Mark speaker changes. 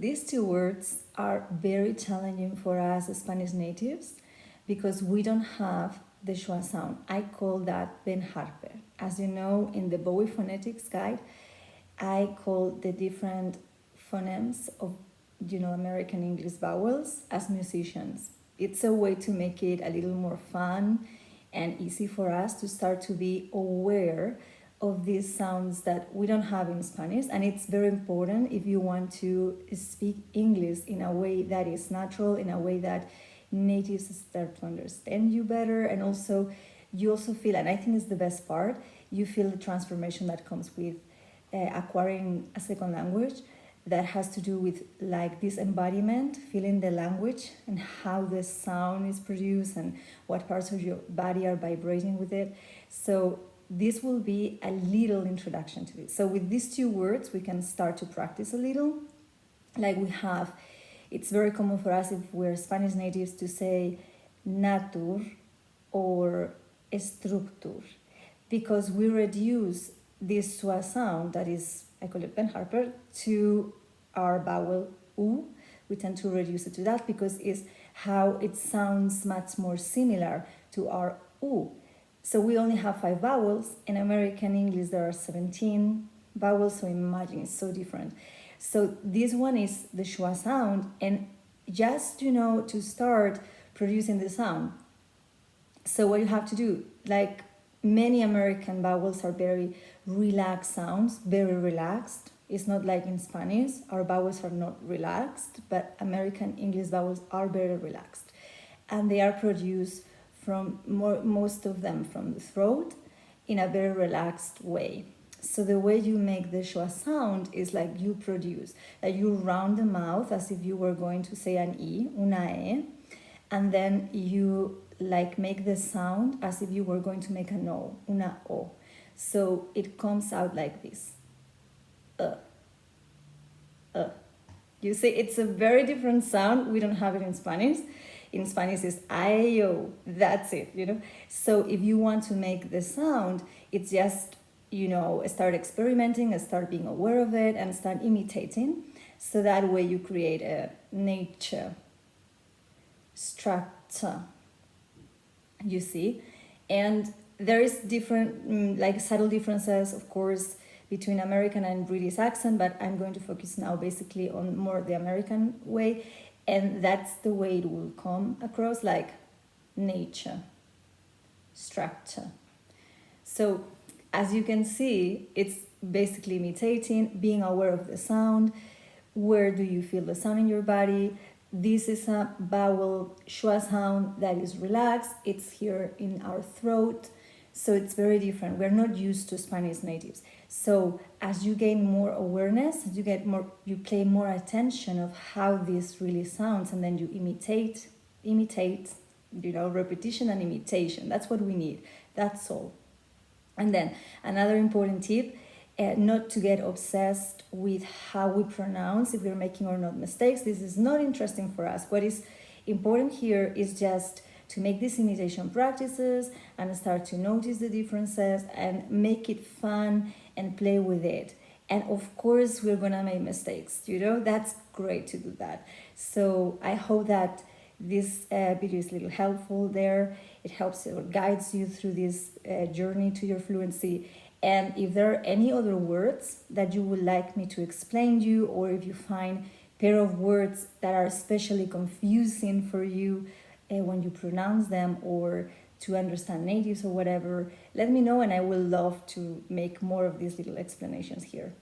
Speaker 1: these two words are very challenging for us Spanish natives because we don't have the schwa sound. I call that Ben Harper. As you know, in the Bowie Phonetics Guide, I call the different phonemes of, American English vowels as musicians. It's a way to make it a little more fun and easy for us to start to be aware of these sounds that we don't have in Spanish. And it's very important if you want to speak English in a way that is natural, in a way that natives start to understand you better. And also, you also feel, and I think it's the best part, you feel the transformation that comes with acquiring a second language that has to do with like this embodiment, feeling the language and how the sound is produced and what parts of your body are vibrating with it. So this will be a little introduction to it. So with these two words, we can start to practice a little. Like we have, it's very common for us if we're Spanish natives to say natur or structur, because we reduce this schwa sound that is, I call it Ben Harper, to our vowel U. We tend to reduce it to that because it's how it sounds much more similar to our U. So we only have 5 vowels. In American English, there are 17 vowels, so imagine it's so different. So this one is the schwa sound, and just, to start producing the sound. So what you have to do, like many American vowels are very relaxed sounds, very relaxed. It's not like in Spanish, our vowels are not relaxed, but American English vowels are very relaxed. And they are produced from most of them from the throat in a very relaxed way. So the way you make the schwa sound is like you produce, like you round the mouth as if you were going to say an E, una E, and then you like make the sound as if you were going to make an O, una O. So it comes out like this. You see, it's a very different sound. We don't have it in Spanish. In Spanish it's ayo, that's it, So if you want to make the sound, it's just, start experimenting and start being aware of it and start imitating. So that way you create a nature, structure, you see. And there is different, subtle differences, of course, between American and British accent, but I'm going to focus now basically on more the American way. And that's the way it will come across, like nature, structure. So as you can see, it's basically imitating, being aware of the sound. Where do you feel the sound in your body? This is a vowel schwa sound that is relaxed. It's here in our throat. So it's very different. We're not used to Spanish natives. So as you gain more awareness, you pay more attention of how this really sounds, and then you imitate, repetition and imitation. That's what we need. That's all. And then another important tip, not to get obsessed with how we pronounce, if we're making or not mistakes. This is not interesting for us. What is important here is just to make these imitation practices and start to notice the differences and make it fun and play with it. And of course, we're gonna make mistakes, that's great to do that. So I hope that this video is a little helpful there. It helps or guides you through this journey to your fluency. And if there are any other words that you would like me to explain to you, or if you find pair of words that are especially confusing for you when you pronounce them, or to understand natives or whatever, let me know, and I will love to make more of these little explanations here.